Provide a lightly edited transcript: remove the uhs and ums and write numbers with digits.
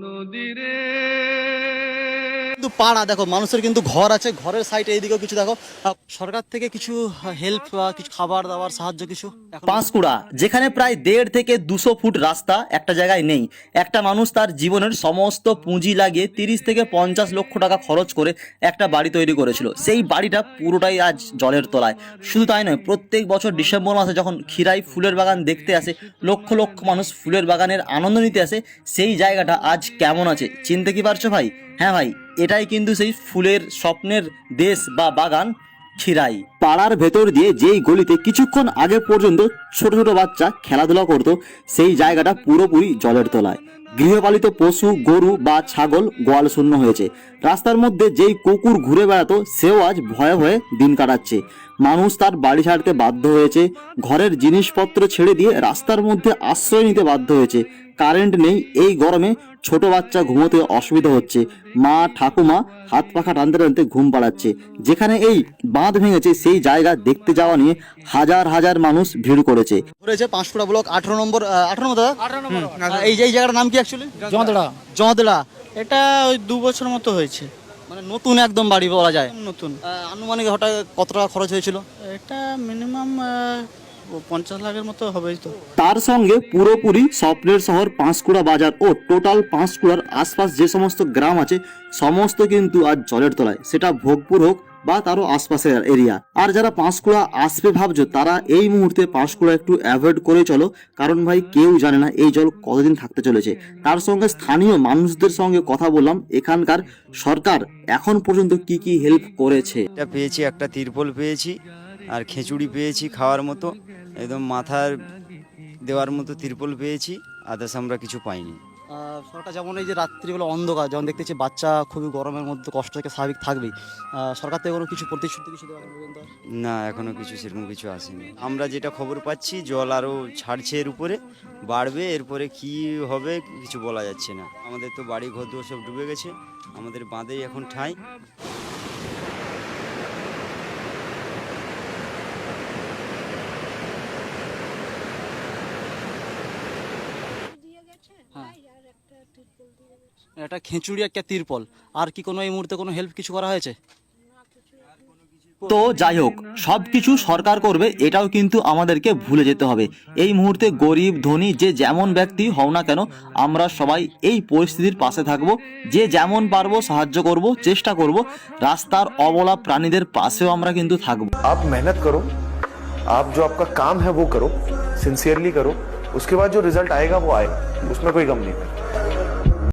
নদীরে। কিন্তু পাড়া দেখো, মানুষের কিন্তু ঘর আছে, ঘরের সাইডে এইদিকেও কিছু দেখো সরকার থেকে কিছু হেল্প বা কিছু খাবার দাবার সাহায্য কিছু পাঁশকুড়া, যেখানে প্রায় 1.5 থেকে 200 ফুট রাস্তা একটা জায়গায় নেই। একটা মানুষ তার জীবনের সমস্ত পুঁজি লাগিয়ে 30 থেকে 50 লক্ষ টাকা খরচ করে একটা বাড়ি তৈরি করেছিল। সেই বাড়িটা পুরোটাই আজ জলের তলায়। শুধু তাই নয়, প্রত্যেক বছর ডিসেম্বর মাসে যখন ক্ষীরাই ফুলের বাগান দেখতে আসে, লক্ষ লক্ষ মানুষ ফুলের বাগানের আনন্দ নিতে আসে, সেই জায়গাটা আজ কেমন আছে চিনতে কি পারছো ভাই? হ্যাঁ ভাই, এটাই কিন্তু সেই ফুলের স্বপ্নের দেশ বা বাগান ক্ষীরাই। পাড়ার ভেতর দিয়ে যেই গলিতে কিছুক্ষণ আগে পর্যন্ত ছোট ছোট বাচ্চা খেলাধুলা করত, সেই জায়গাটা পুরোপুরি জলের তলায়। গৃহপালিত পশু, গরু বা ছাগল গোয়াল শূন্য হয়েছে। রাস্তার মধ্যে যেই কুকুর ঘুরে বেড়াতো, সেও আজ ভয়ে ভয়ে দিন কাটাচ্ছে। মানুষ তার বাড়ি ছাড়তে বাধ্য হয়েছে, ঘরের জিনিসপত্র ছেড়ে দিয়ে রাস্তার মধ্যে আশ্রয় নিতে বাধ্য হয়েছে। কারেন্ট নেই, এই গরমে ছোট বাচ্চা ঘুমোতে অসুবিধা হচ্ছে। মা ঠাকুমা হাত পাখা টানতে টানতে ঘুম পাড়াচ্ছে। যেখানে এই বাঁধ ভেঙেছে, সেই জায়গা দেখতে যাওয়া নিয়ে হাজার হাজার মানুষ ভিড় করেছে। ঘুরেছে পাঁশকুড়া ব্লক 18 নম্বর দাদা। এই যে এই জায়গাটার নাম কি অ্যাকচুয়ালি? জঁদড়া। জঁদড়া। এটা ওই 2 বছর মতো হয়েছে, মানে নতুন একদম বাড়ি বলা যায়। নতুন। আনুমানিক হঠাৎ কত টাকা খরচ হয়েছিল? এটা মিনিমাম 50 লাখের মতো হবেই তো। তার সঙ্গে পুরোপুরি স্বপ্নের শহর পাঁশকুড়া বাজার ও টোটাল পাঁশকুড়ার আশপাশ যে সমস্ত গ্রাম আছে, সমস্ত কিন্তু আজ জলের তলায়। সেটা ভোগপুর হোক বা তারও আশপাশের এরিয়া। আর যারা পাঁশকুড়া আসবে ভাবছো, তারা এই মুহূর্তে পাঁশকুড়া একটু অ্যাভয়েড করে চলো, কারণ ভাই কেউ জানে না এই জল কতদিন থাকতে চলেছে। তার সঙ্গে স্থানীয় মানুষদের সঙ্গে কথা বললাম, এখানকার সরকার এখন পর্যন্ত কি কি হেল্প করেছে। এটা পেয়েছি, একটা তিরপল পেয়েছি, আর খিচুড়ি পেয়েছি খাওয়ার মতো, একদম মাথার দেওয়ার মতো তিরপল পেয়েছি। আদার্স আমরা কিছু পাইনি। সরকার যেমন এই যে রাত্রিবেলা অন্ধকার, যেমন দেখতেছি বাচ্চা খুবই গরমের মধ্যে কষ্ট থেকে স্বাভাবিক থাকবেই, সরকার থেকে কোনো কিছু প্রতিশ্রুতি কিছু দেওয়া এখন পর্যন্ত? না, এখনো কিছু সেরকম কিছু আসেনি। আমরা যেটা খবর পাচ্ছি, জল আরও ছাড়ছে, এর উপরে বাড়বে, এরপরে কি হবে কিছু বলা যাচ্ছে না। আমাদের তো বাড়ি ঘর সব ডুবে গেছে, আমাদের বাঁধেই এখন ঠাঁই। একটা খিচুড়ি, একটা তিরপল, আর কি কোনো এই মুহূর্তে কোনো হেল্প কিছু করা হয়েছে? তো যাই হোক, সবকিছু সরকার করবে এটাও কিন্তু আমাদেরকে ভুলে যেতে হবে। এই মুহূর্তে গরিব ধনী যে যেমন ব্যক্তি হও না কেন, আমরা সবাই এই পরিস্থিতির পাশে থাকবো। যে যেমন পারবো সাহায্য করব, চেষ্টা করব। রাস্তার অবলা প্রাণীদের পাশেও আমরা কিন্তু থাকবো। आप मेहनत करो, आप जो आपका काम है वो करो, सिंसियरली करो, उसके बाद जो रिजल्ट आएगा वो आएगा, उसमें कोई गम नहीं है।